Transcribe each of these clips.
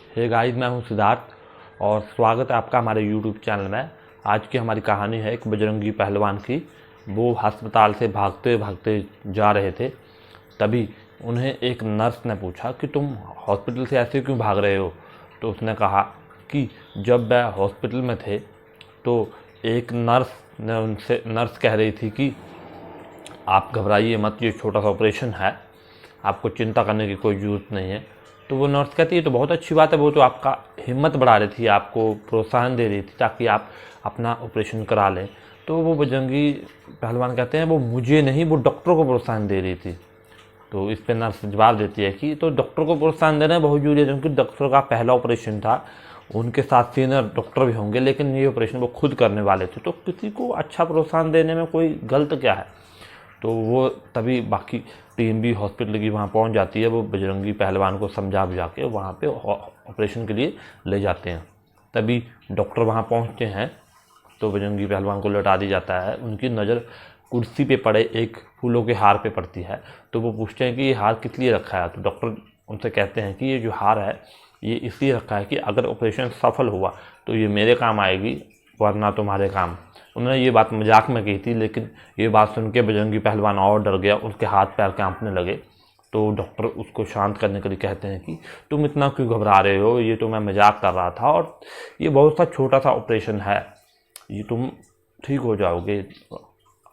Hey guys, मैं हूं सिद्धार्थ और स्वागत है आपका हमारे यूट्यूब चैनल में। आज की हमारी कहानी है एक बजरंगी पहलवान की। वो अस्पताल से भागते भागते जा रहे थे, तभी उन्हें एक नर्स ने पूछा कि तुम हॉस्पिटल से ऐसे क्यों भाग रहे हो। तो उसने कहा कि जब वह हॉस्पिटल में थे तो एक नर्स कह रही थी कि आप घबराइए मत, ये छोटा सा ऑपरेशन है, आपको चिंता करने की कोई ज़रूरत नहीं है। तो वो नर्स कहती है तो बहुत अच्छी बात है, वो तो आपका हिम्मत बढ़ा रही थी, आपको प्रोत्साहन दे रही थी ताकि आप अपना ऑपरेशन करा लें। तो वो बजरंगी पहलवान कहते हैं वो मुझे नहीं, वो डॉक्टर को प्रोत्साहन दे रही थी। तो इस पर नर्स जवाब देती है कि तो डॉक्टर को प्रोत्साहन देना बहुत जरूरी है, क्योंकि डॉक्टर का पहला ऑपरेशन था, उनके साथ सीनियर डॉक्टर भी होंगे, लेकिन ये ऑपरेशन वो खुद करने वाले थे, तो किसी को अच्छा प्रोत्साहन देने में कोई गलत क्या है। तो वो तभी बाकी टीम भी हॉस्पिटल की वहाँ पहुँच जाती है। वो बजरंगी पहलवान को समझा बुझा के वहाँ पे ऑपरेशन के लिए ले जाते हैं। तभी डॉक्टर वहाँ पहुँचते हैं तो बजरंगी पहलवान को लौटा दी जाता है। उनकी नज़र कुर्सी पे पड़े एक फूलों के हार पे पड़ती है। तो वो पूछते हैं कि ये हार किस लिए रखा है। तो डॉक्टर उनसे कहते हैं कि ये जो हार है ये इसलिए रखा है कि अगर ऑपरेशन सफल हुआ तो ये मेरे काम आएगी, वरना तुम्हारे काम। उन्होंने ये बात मजाक में कही थी, लेकिन ये बात सुन के बजरंगी पहलवान और डर गया, उसके हाथ पैर कांपने लगे। तो डॉक्टर उसको शांत करने के लिए कहते हैं कि तुम इतना क्यों घबरा रहे हो, ये तो मैं मजाक कर रहा था और ये बहुत सा छोटा सा ऑपरेशन है, ये तुम ठीक हो जाओगे,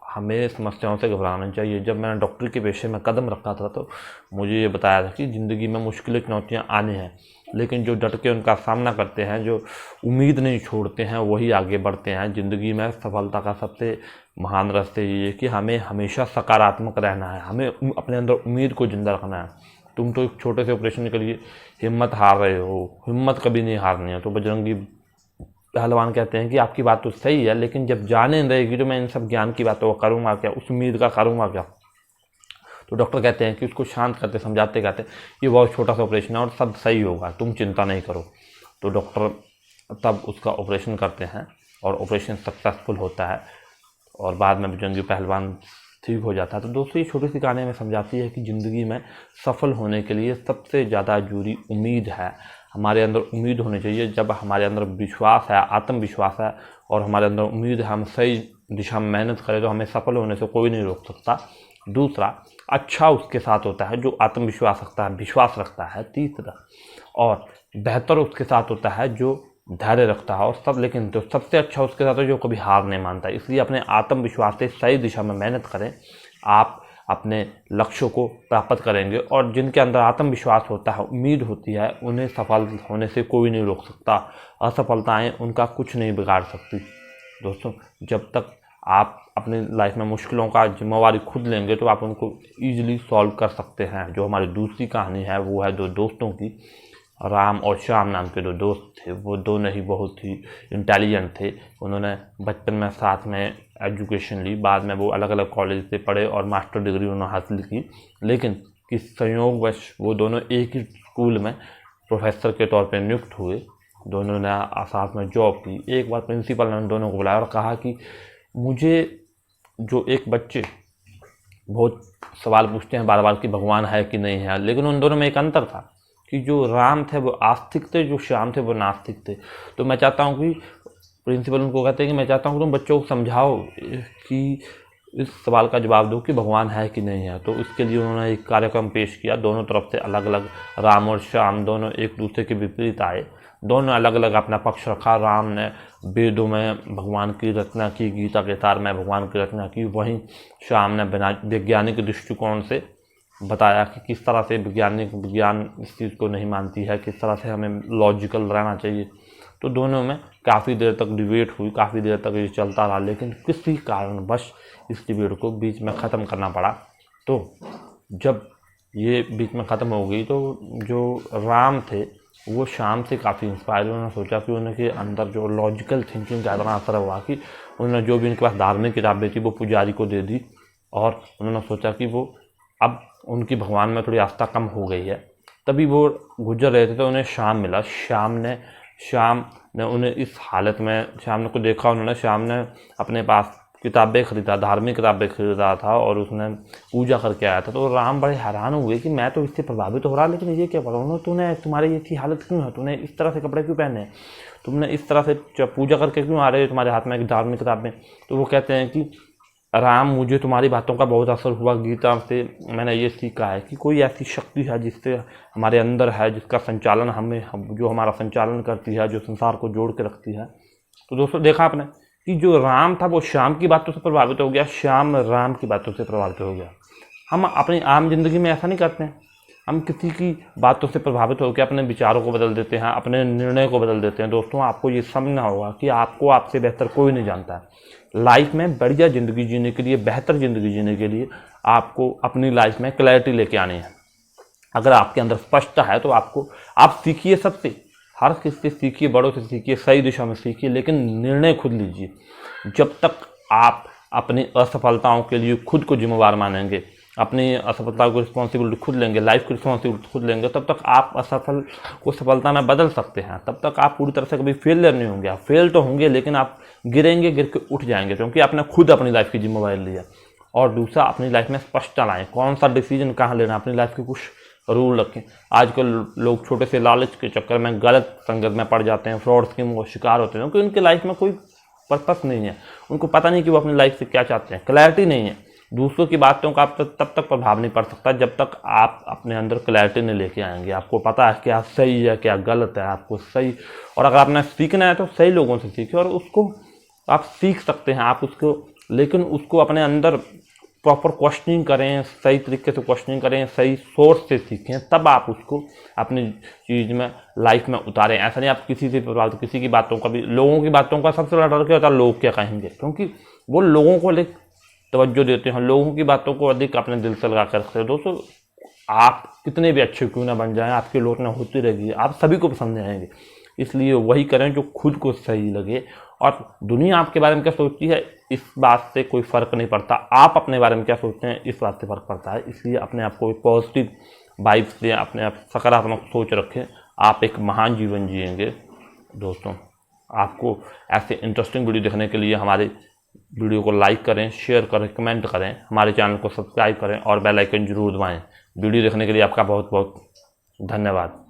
हमें समस्याओं से घबराना नहीं चाहिए। जब मैंने डॉक्टर के पेशे में कदम रखा था तो मुझे ये बताया था कि ज़िंदगी में मुश्किल चुनौतियाँ आने हैं, लेकिन जो डट के उनका सामना करते हैं, जो उम्मीद नहीं छोड़ते हैं, वही आगे बढ़ते हैं। ज़िंदगी में सफलता का सबसे महान रास्ते ये है कि हमें हमेशा सकारात्मक रहना है, हमें अपने अंदर उम्मीद को जिंदा रखना है। तुम तो एक छोटे से ऑपरेशन के लिए हिम्मत हार रहे हो, हिम्मत कभी नहीं हारनी है। तो बजरंगी पहलवान कहते हैं कि आपकी बात तो सही है, लेकिन जब जाने रहेगी तो मैं इन सब ज्ञान की बातों का करूँगा क्या, उस उम्मीद का करूँगा क्या। तो डॉक्टर कहते हैं कि उसको शांत करते समझाते कहते ये बहुत छोटा सा ऑपरेशन है और सब सही होगा, तुम चिंता नहीं करो। तो डॉक्टर तब उसका ऑपरेशन करते हैं और ऑपरेशन सक्सेसफुल होता है और बाद में बजरंगी पहलवान ठीक हो जाता है। तो दोस्तों, ये छोटी सी कहानी हमें समझाती है कि ज़िंदगी में सफल होने के लिए सबसे ज़्यादा जरूरी उम्मीद है। हमारे अंदर उम्मीद होनी चाहिए। जब हमारे अंदर विश्वास है, आत्मविश्वास है और हमारे अंदर उम्मीद है, हम सही दिशा में मेहनत करें तो हमें सफल होने से कोई नहीं रोक सकता। दूसरा, अच्छा उसके साथ होता है जो आत्मविश्वास रखता है, विश्वास रखता है। तीसरा, और बेहतर उसके साथ होता है जो धैर्य रखता है। और लेकिन तो सबसे अच्छा उसके साथ है जो कभी हार नहीं मानता। इसलिए अपने आत्मविश्वास से सही दिशा में मेहनत करें, आप अपने लक्ष्यों को प्राप्त करेंगे। और जिनके अंदर आत्मविश्वास होता है, उम्मीद होती है, उन्हें सफल होने से कोई नहीं रोक सकता। असफलताएं उनका कुछ नहीं बिगाड़ सकती। दोस्तों, जब तक आप अपनी लाइफ में मुश्किलों का जिम्मेवारी खुद लेंगे तो आप उनको ईजिली सॉल्व कर सकते हैं। जो हमारी दूसरी कहानी है वो है दो दोस्तों की। राम और श्याम नाम के दो दोस्त थे। वो दोनों ही बहुत ही इंटेलिजेंट थे। उन्होंने बचपन में साथ में एजुकेशन ली, बाद में वो अलग अलग कॉलेज से पढ़े और मास्टर डिग्री उन्होंने हासिल की। लेकिन किस संयोगवश वो दोनों एक ही स्कूल में प्रोफेसर के तौर पर नियुक्त हुए। दोनों ने साथ में जॉब की। एक बार प्रिंसिपल ने उन दोनों को बुलाया और कहा कि मुझे जो एक बच्चे बहुत सवाल पूछते हैं बार बार कि भगवान है कि नहीं है, लेकिन उन दोनों में एक अंतर था कि जो राम थे वो आस्तिक थे, जो श्याम थे वो नास्तिक थे। तो मैं चाहता हूँ कि प्रिंसिपल उनको कहते हैं कि मैं चाहता हूँ तुम बच्चों को समझाओ कि इस सवाल का जवाब दो कि भगवान है कि नहीं है। तो इसके लिए उन्होंने एक कार्यक्रम पेश किया। दोनों तरफ से अलग अलग, राम और श्याम दोनों एक दूसरे के विपरीत आए। दोनों अलग अलग अपना पक्ष रखा। राम ने वेदों में भगवान की रचना की, गीता के सार में भगवान की रचना की। वहीं श्याम ने बिना वैज्ञानिक दृष्टिकोण से बताया कि किस तरह से विज्ञान इस चीज़ को नहीं मानती है, किस तरह से हमें लॉजिकल रहना चाहिए। तो दोनों में काफ़ी देर तक डिबेट हुई, काफ़ी देर तक ये चलता रहा, लेकिन किसी कारणवश इस डिबेट को बीच में ख़त्म करना पड़ा। तो जब ये बीच में ख़त्म हो गई तो जो राम थे वो श्याम से काफ़ी इंस्पायर। उन्होंने सोचा कि उनके अंदर जो लॉजिकल थिंकिंग का इतना असर हुआ कि उन्होंने जो भी उनके पास धार्मिक किताबें थी वो पुजारी को दे दी। और उन्होंने सोचा कि वो अब उनकी भगवान में थोड़ी आस्था कम हो गई है। तभी वो गुजर रहे थे तो उन्हें श्याम मिला। श्याम ने उन्हें इस हालत में, श्याम ने को देखा उन्होंने। श्याम ने अपने पास किताबें खरीदा, धार्मिक किताबें खरीद रहा था और उसने पूजा करके आया था। तो राम बड़े हैरान हुए कि मैं तो इससे प्रभावित हो रहा, लेकिन ये क्या पढ़ा तूने, तुम्हारी ये थी हालत क्यों है, तूने इस तरह से कपड़े क्यों पहने हैं, तुमने इस तरह से पूजा करके क्यों आ रहे हो, तुम्हारे हाथ में एक धार्मिक किताबें। तो वो कहते हैं कि राम, मुझे तुम्हारी बातों का बहुत असर हुआ, गीता से मैंने ये सीखा है कि कोई ऐसी शक्ति है जिससे हमारे अंदर है, जिसका संचालन जो हमारा संचालन करती है, जो संसार को जोड़ के रखती है। तो दोस्तों देखा आपने कि जो राम था वो श्याम की बातों से प्रभावित हो गया, श्याम राम की बातों से प्रभावित हो गया। हम अपनी आम जिंदगी में ऐसा नहीं करते हैं, हम किसी की बातों से प्रभावित होकर अपने विचारों को बदल देते हैं, अपने निर्णय को बदल देते हैं। दोस्तों आपको ये समझना होगा कि आपको आपसे बेहतर कोई नहीं जानता है। लाइफ में बढ़िया ज़िंदगी जीने के लिए, बेहतर ज़िंदगी जीने के लिए आपको अपनी लाइफ में क्लैरिटी लेके आनी है। अगर आपके अंदर स्पष्टता है तो आप सीखिए, सबसे, हर किसी से सीखिए, बड़ों से सीखिए, सही दिशा में सीखिए, लेकिन निर्णय खुद लीजिए। जब तक आप अपनी असफलताओं के लिए खुद को जिम्मेवार मानेंगे, अपनी असफलता को रिस्पॉन्सिबिलिटी खुद लेंगे, लाइफ की रिस्पॉन्सिबिलिटी खुद लेंगे, तब तक आप असफल को सफलता में बदल सकते हैं। तब तक आप पूरी तरह से कभी फेलियर नहीं होंगे। आप फेल तो होंगे लेकिन आप गिरेंगे, गिर के उठ जाएंगे, क्योंकि आपने खुद अपनी लाइफ की जिम्मेवारी ली है। और दूसरा, अपनी लाइफ में स्पष्टता लाएं, कौन सा डिसीजन कहाँ लेना, अपनी लाइफ के कुछ रूल रखें। आजकल लोग छोटे से लालच के चक्कर में गलत संगत में पड़ जाते हैं, फ्रॉड स्कीम का शिकार होते हैं, क्योंकि उनकी लाइफ में कोई पर्पस नहीं है, उनको पता नहीं कि वो अपनी लाइफ से क्या चाहते हैं, क्लैरिटी नहीं है। दूसरों की बातों का आप तब तक प्रभाव नहीं पड़ सकता जब तक आप अपने अंदर क्लैरिटी नहीं लेके आएंगे। आपको पता है क्या सही है क्या गलत है, आपको सही, और अगर आपने सीखना है तो सही लोगों से सीखें, और उसको आप सीख सकते हैं, आप उसको, लेकिन उसको अपने अंदर प्रॉपर क्वेश्चनिंग करें, सही तरीके से क्वेश्चनिंग करें, सही सोर्स से सीखें, तब आप उसको अपनी चीज़ में, लाइफ में उतारें। ऐसा नहीं आप किसी से प्रभावित, किसी की बातों का भी, लोगों की बातों का सबसे बड़ा डर क्या होता है, लोग क्या कहेंगे, क्योंकि वो लोगों को लेकर तवज्जो देते हैं, लोगों की बातों को अधिक अपने दिल से लगा कर रखते हैं। दोस्तों आप कितने भी अच्छे क्यों ना बन जाएं, आपकी आलोचना होती रहेगी, आप सभी को पसंद नहीं आएंगे। इसलिए वही करें जो खुद को सही लगे, और दुनिया आपके बारे में क्या सोचती है इस बात से कोई फ़र्क नहीं पड़ता, आप अपने बारे में क्या सोचते हैं इस बात से फ़र्क पड़ता है। इसलिए अपने आप को पॉजिटिव वाइब्स दें, अपने आप सकारात्मक सोच रखें, आप एक महान जीवन जिएंगे। दोस्तों आपको ऐसे इंटरेस्टिंग वीडियो देखने के लिए हमारे वीडियो को लाइक करें, शेयर करें, कमेंट करें, हमारे चैनल को सब्सक्राइब करें और बेल आइकन जरूर दबाएं। वीडियो देखने के लिए आपका बहुत बहुत धन्यवाद।